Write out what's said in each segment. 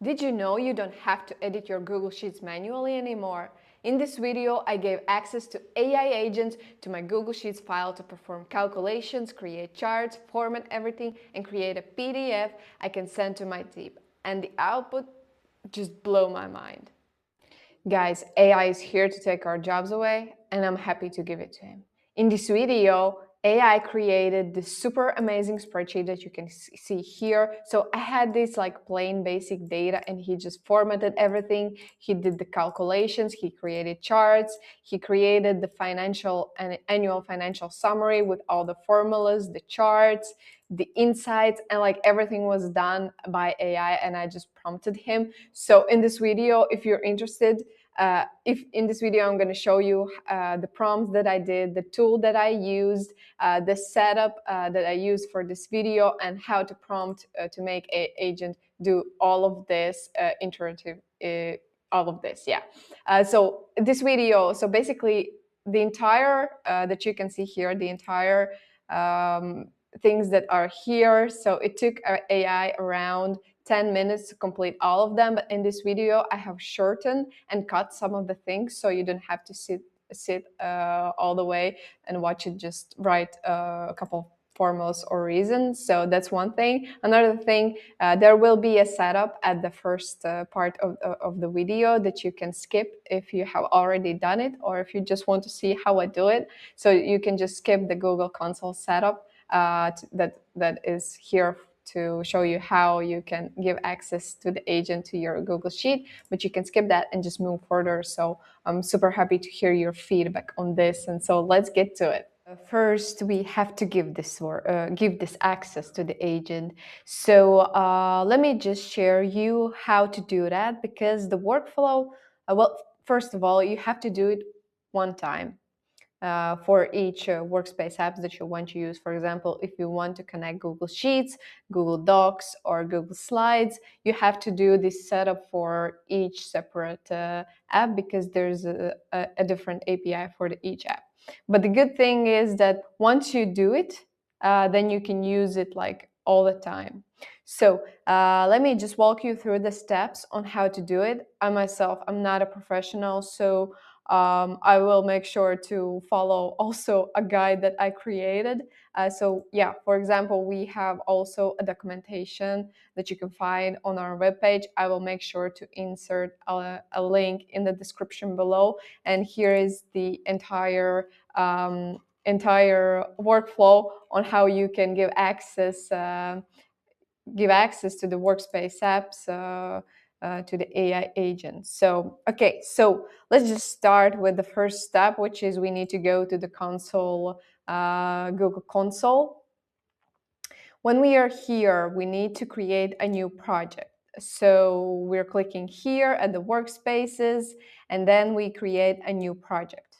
Did you know you don't have to edit your Google Sheets manually anymore? In this video, I gave access to AI agents to my Google Sheets file to perform calculations, create charts, format everything, and create a PDF I can send to my team. And the output just blew my mind. Guys, AI is here to take our jobs away, and I'm happy to give it to him. In this video, AI created this super amazing spreadsheet that you can see here. So I had this like plain basic data, and he just formatted everything. He did the calculations, he created charts, he created the financial and annual financial summary with all the formulas, the charts, the insights, and like everything was done by AI, and I just prompted him. So in this video, if you're interested, if in this video I'm going to show you the prompts that I did, the tool that I used, the setup that I used for this video, and how to prompt to make an agent do all of this iterative, all of this, yeah. So this video, so basically the entire that you can see here, the entire things that are here. So it took AI around 10 minutes to complete all of them, but in this video I have shortened and cut some of the things so you don't have to sit all the way and watch it just write a couple formulas or reasons. So that's one thing. Another thing, there will be a setup at the first part of the video that you can skip if you have already done it, or if you just want to see how I do it. So you can just skip the Google Console setup that is here to show you how you can give access to the agent to your Google Sheet, but you can skip that and just move further. So I'm super happy to hear your feedback on this, and so let's get to it. First, we have to give this access to the agent. So let me just share you how to do that, because the workflow, well, first of all, you have to do it one time. For each workspace apps that you want to use. For example, if you want to connect Google Sheets, Google Docs, or Google Slides, you have to do this setup for each separate app, because there's a different API for each app. But the good thing is that once you do it, then you can use it like all the time. So let me just walk you through the steps on how to do it. I myself, I'm not a professional, so I will make sure to follow also a guide that I created. So yeah, for example, we have also a documentation that you can find on our webpage. I will make sure to insert a link in the description below. And here is the entire workflow on how you can give access to the workspace apps to the AI agent. So, okay, so let's just start with the first step, which is we need to go to the console, Google Console. When we are here, we need to create a new project. So we're clicking here at the workspaces, and then we create a new project.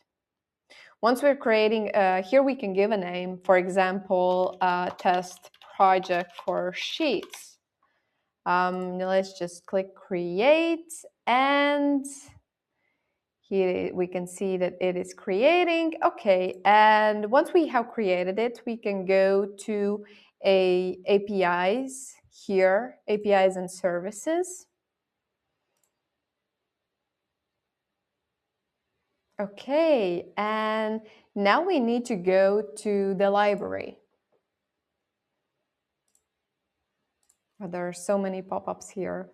Once we're creating, here we can give a name, for example, test project for Sheets. Let's just click create, and here we can see that it is creating. Okay, and once we have created it, we can go to APIs here, APIs and services. Okay, and now we need to go to the library. There are so many pop-ups here.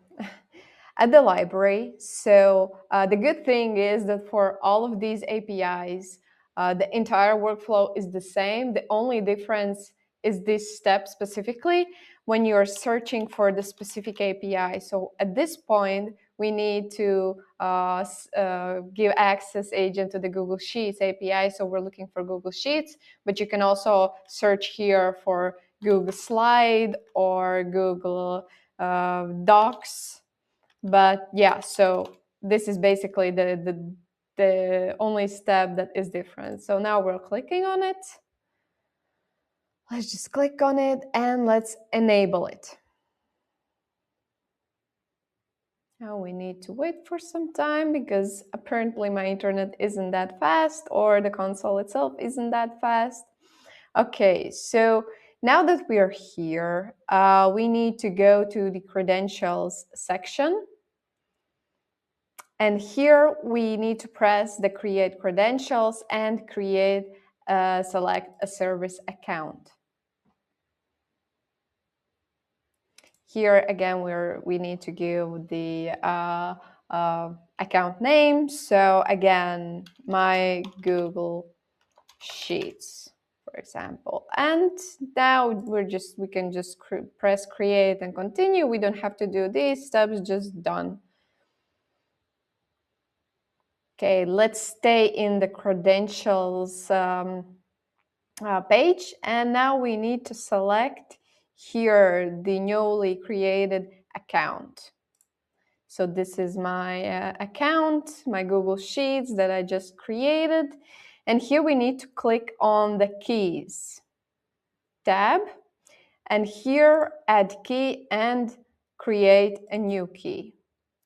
At the library. So the good thing is that for all of these APIs, the entire workflow is the same. The only difference is this step specifically when you're searching for the specific API. So at this point, we need to give access agent to the Google Sheets API. So we're looking for Google Sheets, but you can also search here for Google Slide or Google Docs. But yeah, so this is basically the only step that is different. So now we're clicking on it. Let's just click on it and let's enable it. Now we need to wait for some time because apparently my internet isn't that fast, or the console itself isn't that fast. Okay, so now that we are here, we need to go to the credentials section. And here we need to press the create credentials and select a service account. Here again, we need to give the account name. So again, my Google Sheets, for example. And now we can just press create and continue. We don't have to do these steps, just done. Okay, let's stay in the credentials page. And now we need to select here the newly created account. So this is my account, my Google Sheets that I just created. And here we need to click on the keys tab. And here add key and create a new key.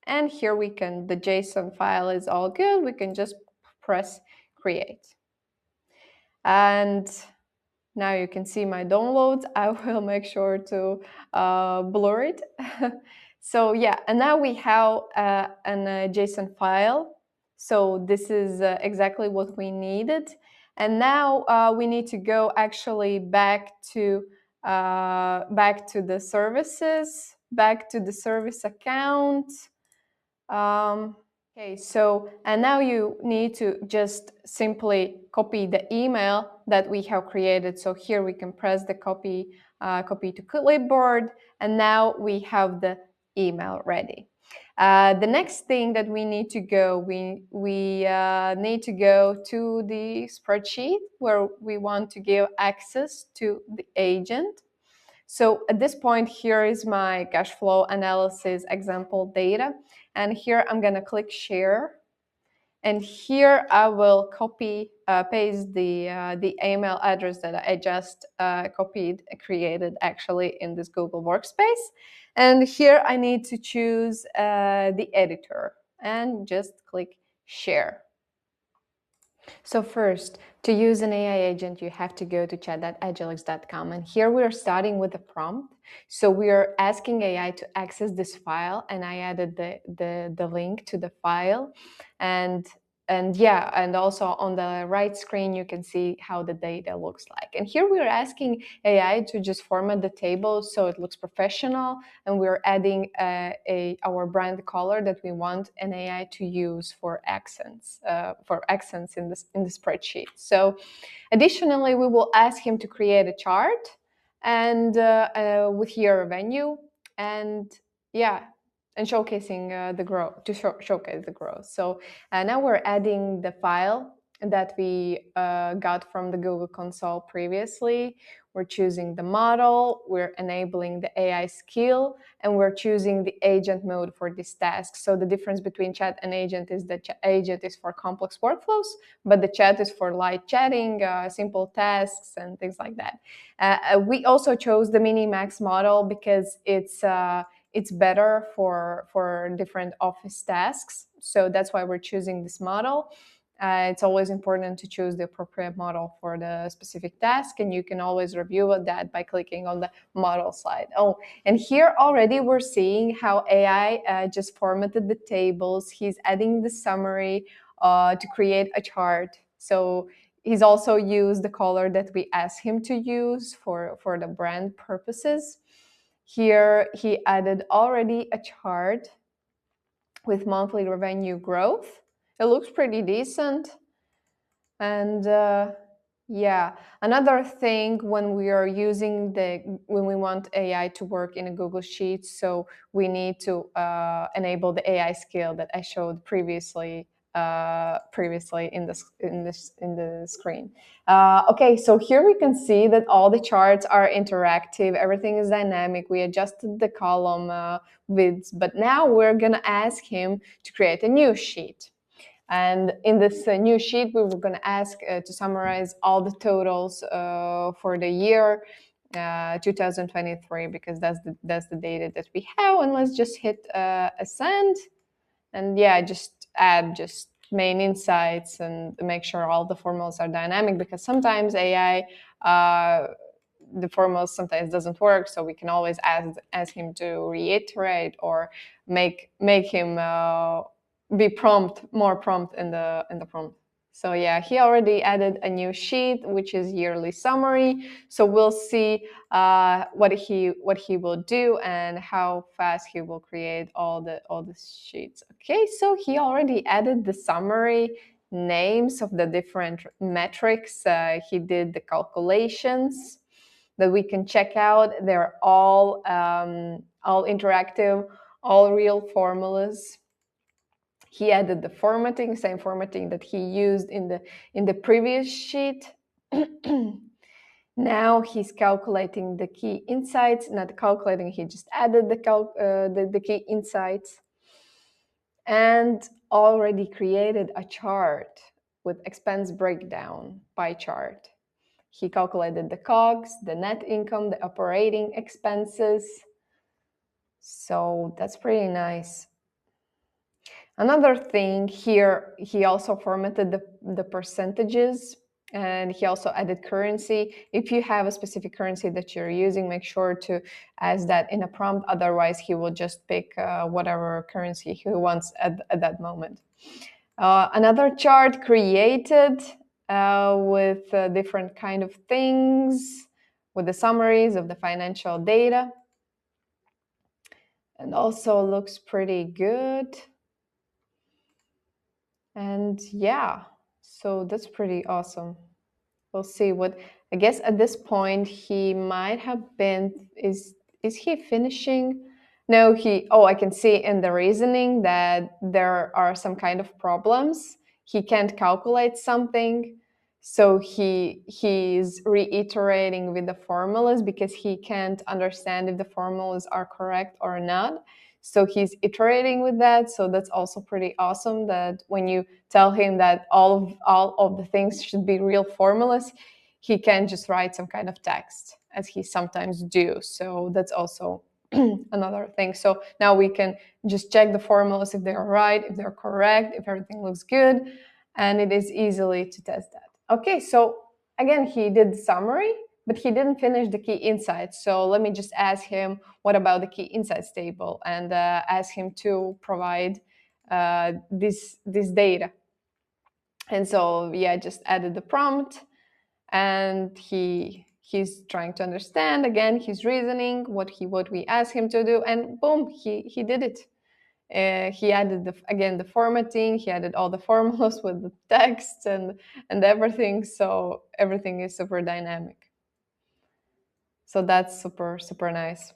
And here we can, the JSON file is all good. We can just press create. And now you can see my downloads. I will make sure to blur it. So yeah, and now we have a JSON file. So this is exactly what we needed. And now we need to go actually back to the services, back to the service account. Okay, so and now you need to just simply copy the email that we have created. So here we can press the copy to clipboard, and now we have the email ready. The next thing that we need to go, we need to go to the spreadsheet where we want to give access to the agent. So at this point, here is my cash flow analysis example data. And here I'm going to click share. And here I will copy, paste the email address that I just created actually in this Google Workspace. And here I need to choose the editor and just click share. So first, to use an AI agent, you have to go to chat.ajelix.com. And here we are starting with a prompt. So we are asking AI to access this file, and I added the link to the file. And yeah, and also on the right screen, you can see how the data looks like. And here we're asking AI to just format the table so it looks professional. And we're adding our brand color that we want an AI to use for accents in the spreadsheet. So additionally, we will ask him to create a chart and with year revenue and yeah, and showcasing the growth, to showcase the growth. So now we're adding the file that we got from the Google console previously. We're choosing the model, we're enabling the AI skill, and we're choosing the agent mode for this task. So the difference between chat and agent is that agent is for complex workflows, but the chat is for light chatting, simple tasks, and things like that. We also chose the mini-max model because it's better for different office tasks. So that's why we're choosing this model. It's always important to choose the appropriate model for the specific task, and you can always review that by clicking on the model slide. Oh, and here already we're seeing how AI just formatted the tables. He's adding the summary to create a chart. So he's also used the color that we asked him to use for the brand purposes. Here he added already a chart with monthly revenue growth. It looks pretty decent. And yeah, another thing when we are using when we want AI to work in a Google Sheets, so we need to enable the AI skill that I showed previously in the screen. Okay, so here we can see that all the charts are interactive. Everything is dynamic. We adjusted the column widths, but now we're gonna ask him to create a new sheet. And in this new sheet, we were going to ask to summarize all the totals for the year 2023, because that's the data that we have. And let's just hit send, and yeah, just add just main insights and make sure all the formulas are dynamic, because sometimes AI the formula sometimes doesn't work, so we can always ask him to reiterate or make him be more prompt in the prompt. So yeah, he already added a new sheet, which is yearly summary. So we'll see what he will do and how fast he will create all the sheets. Okay, so he already added the summary names of the different metrics. He did the calculations that we can check out. They're all interactive, all real formulas. He added the formatting, same formatting that he used in the previous sheet. Now he's calculating the key insights, not calculating, he just added the key insights, and already created a chart with expense breakdown pie chart. He calculated the COGS, the net income, the operating expenses. So that's pretty nice. Another thing here, he also formatted the percentages, and he also added currency. If you have a specific currency that you're using, make sure to ask that in a prompt. Otherwise, he will just pick whatever currency he wants at that moment. Another chart created with different kind of things, with the summaries of the financial data. And also looks pretty good. And yeah, so that's pretty awesome. We'll see what, I guess at this point he might have been, is he finishing? No, I can see in the reasoning that there are some kind of problems. He can't calculate something. So he's reiterating with the formulas because he can't understand if the formulas are correct or not. So he's iterating with that. So that's also pretty awesome that when you tell him that all of the things should be real formulas, he can just write some kind of text, as he sometimes do. So that's also another thing. So now we can just check the formulas if they're right, if they're correct, if everything looks good, and it is easily to test that. Okay, so again, he did the summary, but he didn't finish the key insights. So let me just ask him, what about the key insights table? And ask him to provide this data. And so yeah, just added the prompt, and he's trying to understand again, he's reasoning what we asked him to do, and boom, he did it. He added again the formatting, he added all the formulas with the text and everything, so everything is super dynamic. So that's super nice,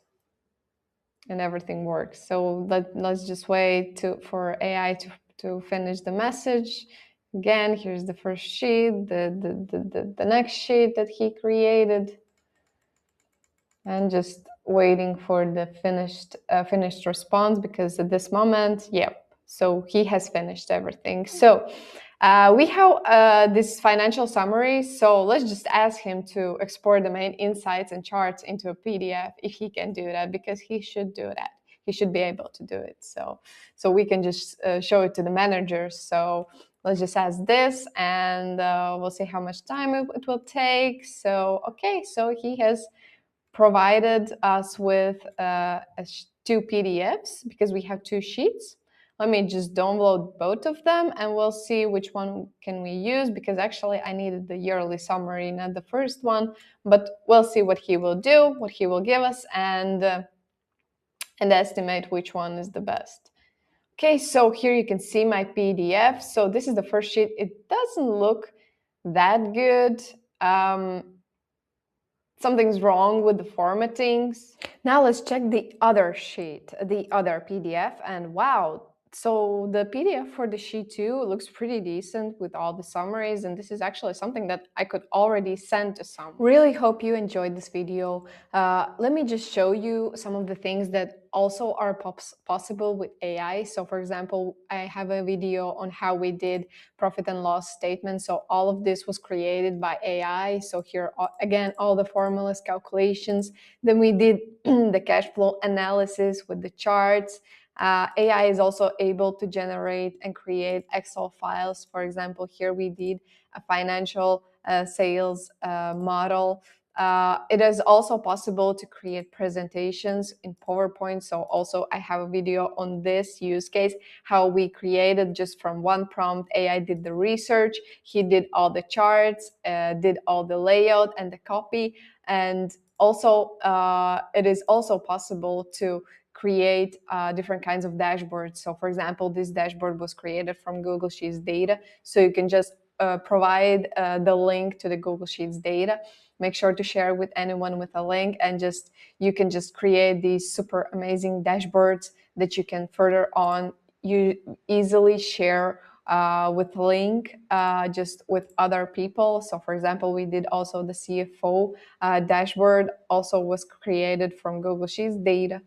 and everything works. So let's just wait for AI to finish the message. Again, here's the first sheet, the next sheet that he created, and just waiting for the finished response, because at this moment, yep, so he has finished everything. So we have this financial summary, so let's just ask him to export the main insights and charts into a PDF if he can do that, because he should do that. He should be able to do it. So we can just show it to the managers. So let's just ask this, and we'll see how much time it will take. So okay, so he has provided us with two PDFs, because we have two sheets. Let me just download both of them, and we'll see which one can we use, because actually I needed the yearly summary, not the first one, but we'll see what he will do, what he will give us, and estimate which one is the best. Okay, so here you can see my PDF. So this is the first sheet. It doesn't look that good. Something's wrong with the formattings. Now let's check the other sheet, the other PDF, and wow, so the PDF for the sheet 2 looks pretty decent with all the summaries, and this is actually something that I could already send to someone. Really hope you enjoyed this video. Let me just show you some of the things that also are possible with AI. So for example, I have a video on how we did profit and loss statements. So all of this was created by AI. So here, again, all the formulas, calculations. Then we did the cash flow analysis with the charts. AI is also able to generate and create Excel files. For example, here we did a financial sales model It is also possible to create presentations in PowerPoint. So also I have a video on this use case, how we created just from one prompt. AI did the research, he did all the charts, did all the layout and the copy. And also it is also possible to create different kinds of dashboards. So for example, this dashboard was created from Google Sheets data. So you can just provide the link to the Google Sheets data. Make sure to share with anyone with a link, and just you can just create these super amazing dashboards that you can further on you easily share with link just with other people. So for example, we did also the CFO dashboard, also was created from Google Sheets data.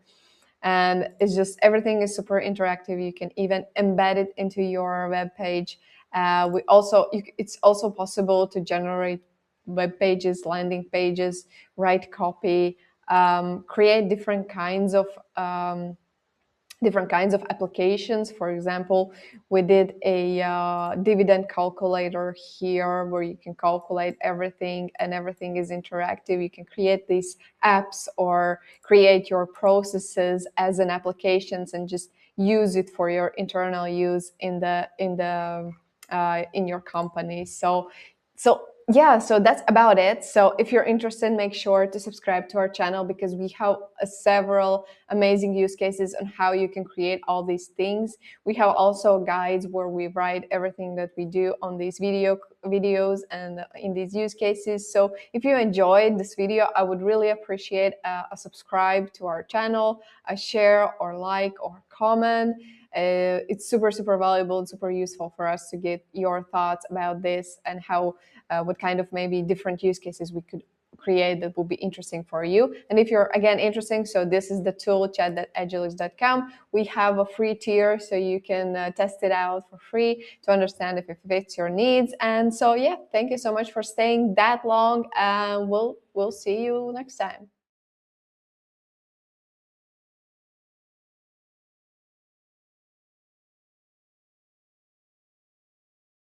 And it's just everything is super interactive. You can even embed it into your web page. It's also possible to generate web pages, landing pages, write copy, create different kinds of applications. For example, we did a dividend calculator here where you can calculate everything, and everything is interactive. You can create these apps or create your processes as an applications and just use it for your internal use in your company. So yeah, so that's about it. So if you're interested, make sure to subscribe to our channel, because we have several amazing use cases on how you can create all these things. We have also guides where we write everything that we do on these videos and in these use cases. So if you enjoyed this video, I would really appreciate a subscribe to our channel, a share or like or comment. It's super valuable and super useful for us to get your thoughts about this and how what kind of maybe different use cases we could create that will be interesting for you. And if you're again interested, so this is the tool, chat.ajelix.com. We have a free tier, so you can test it out for free to understand if it fits your needs. And so yeah, thank you so much for staying that long, and we'll see you next time.